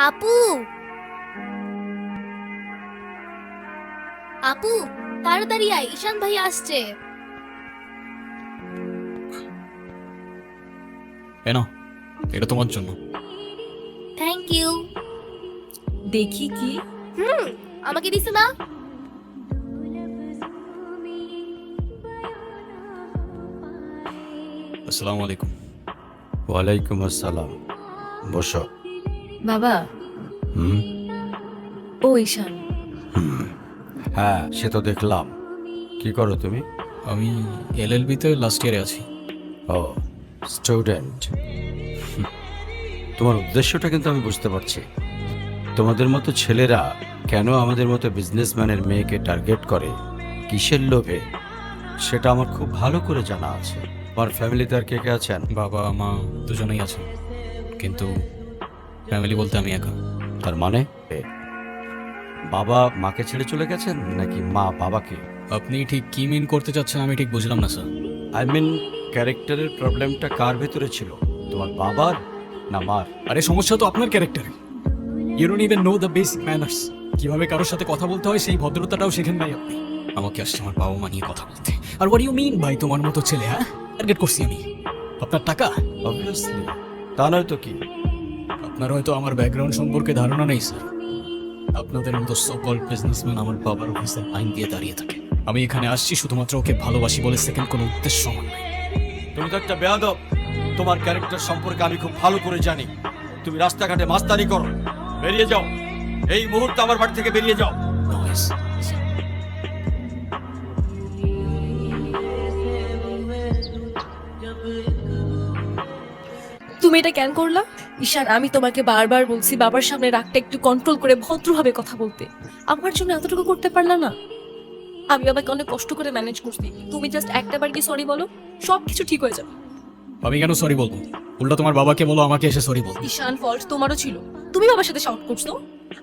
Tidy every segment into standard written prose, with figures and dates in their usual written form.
আপু, আপু, তাড়াতাড়ি আয়, ঈশান ভাই আসছে। এ নাও, এটা তোমার জন্য। Thank you. দেখি কি? আমাকে দিছে না? আসসালামু আলাইকুম। ওয়ালাইকুম আসসালাম। বসো। বাবা, হুম। ও ঈশান, হ্যাঁ, সে তো দেখলাম। কি করো তুমি? আমি এলএলবি-তে লাস্ট ইয়ারে আছি। ও, স্টুডেন্ট। তোমার উদ্দেশ্যটা কিন্তু আমি বুঝতে পারছি। তোমাদের মতো ছেলেরা কেন আমাদের মতো বিজনেসম্যানের মেয়েকে টার্গেট করে, কিসের লোভে, সেটা আমার খুব ভালো করে জানা আছে। আমার ফ্যামিলিতে আর কে কে আছেন? বাবা মা দুজনেই আছেন, কিন্তু ফ্যামিলি বলতে আমি একা। তার মানে বাবা মাকে ছেড়ে চলে গেছেন নাকি মা বাবাকে? আপনি ঠিক কি মিন করতে চাচ্ছেন আমি ঠিক বুঝলাম না স্যার। আই মিন, ক্যারেক্টারের প্রবলেমটা কার ভেতরে ছিল, তোমার বাবার না মার? আরে সমস্যা তো আপনার ক্যারেক্টারে। You don't even know the basic manners. কিভাবে কারোর সাথে কথা বলতে হয় সেই ভদ্রতাটাও শেখেন নাই আপনি। আমাকে আসছে আমার বাবা মা নিয়ে কথা বলতে। আর হোয়াট ইউ মিন ভাই, তোমার মতো ছেলে? হ্যাঁ, টার্গেট করছি আমি আপনার টাকা? অবভিয়াসলি, তা নয় তো কি? আপনার হয়তো আমার ব্যাকগ্রাউন্ড সম্পর্কে ধারণা নেই স্যার। আপনাদের মতো সকল বিজনেসম্যান আমার বাবার অফিসে আইন দিয়ে দাঁড়িয়ে থাকে। আমি এখানে আসছি শুধুমাত্র ওকে ভালোবাসি বলে, সেকেন্ড কোনো উদ্দেশ্য আমার নাই। তুমি তো একটা বেয়াদব। তোমার ক্যারেক্টার সম্পর্কে আমি খুব ভালো করে জানি। তুমি রাস্তাঘাটে মাস্তানি করো। বেরিয়ে যাও, এই মুহূর্তে আমার বাড়ি থেকে বেরিয়ে যাও। Noise. তুমি এটা কেন করলা? ঈশান, আমি তোমাকে বারবার বলছি বাবার সামনে রাগটা একটু কন্ট্রোল করে ভদ্রভাবে কথা বলতে। আমার জন্য এতটুকু করতে পারলা না? আমি বাবাকে অনেক কষ্ট করে ম্যানেজ করছি। তুমি জাস্ট একটাবার কি সরি বলো, সব কিছু ঠিক হয়ে যাবে। আমি কেন সরি বলবো? উল্টা তোমার বাবাকে বলো আমাকে এসে সরি বলতে। ঈশান, ফল্ট তোমারও ছিল। তুমি বাবার সাথে শাউট করছো।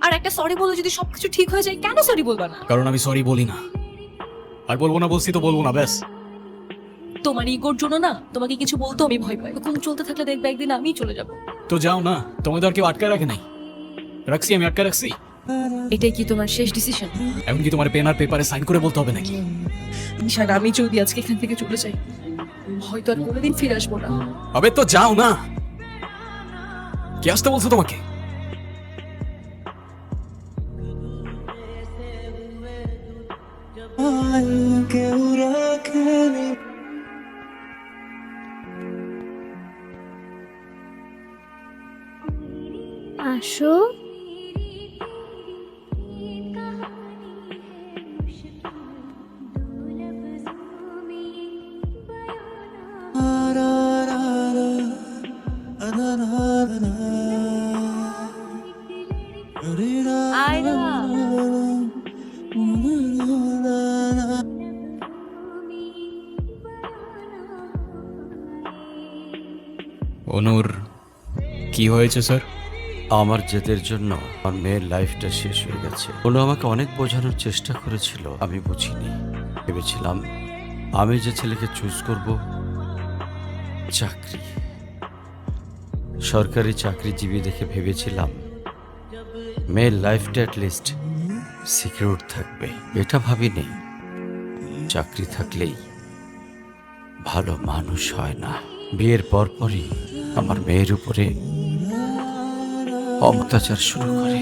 আর একটা সরি বলো যদি সবকিছু ঠিক হয়ে যায়, কেন সরি বলবা না? কারণ আমি সরি বলি না। আর বলবো না বলছি তো বলবো না, ব্যাস। তোমার ইগোর জন্য না তোমাকে কিছু বলতে আমি ভয় পাই। এরকম চলতে থাকলে দেখবে একদিন আমিই চলে যাব। তো যাও না, তোমাদের আর কেউ আটকায় রাখে নাই। রাখছি, আমি আটকায় রাখছি। এটাই কি তোমার শেষ ডিসিশন? এমনকি তোমার পেন আর পেপারে সাইন করে বলতে হবে নাকি? ঈশান, আমি যদি আজকে এখান থেকে চলে যাই, হয়তো আর কোনোদিন ফিরে আসবো না। আবে তো যাও না। কে আসতে বলছো তোমাকে? আসো। আয়রা, অনুর, কি হয়েছে স্যার? আমার জেদের জন্য আমার মেয়ের লাইফটা শেষ হয়ে গেছে। ওনো আমাকে অনেক বোঝানোর চেষ্টা করেছিল, আমি বুঝিনি। ভেবেছিলাম আমি যে ছেলেকে চুজ করব, চাকরি, সরকারি চাকরিজীবী দেখে ভেবেছিলাম মেয়ের লাইফটা অ্যাটলিস্ট সিকিউর থাকবে। এটা ভাবিনি চাকরি থাকলেই ভালো মানুষ হয় না। বিয়ের পরপরই আমার মেয়ের উপরে অত্যাচার শুরু করে।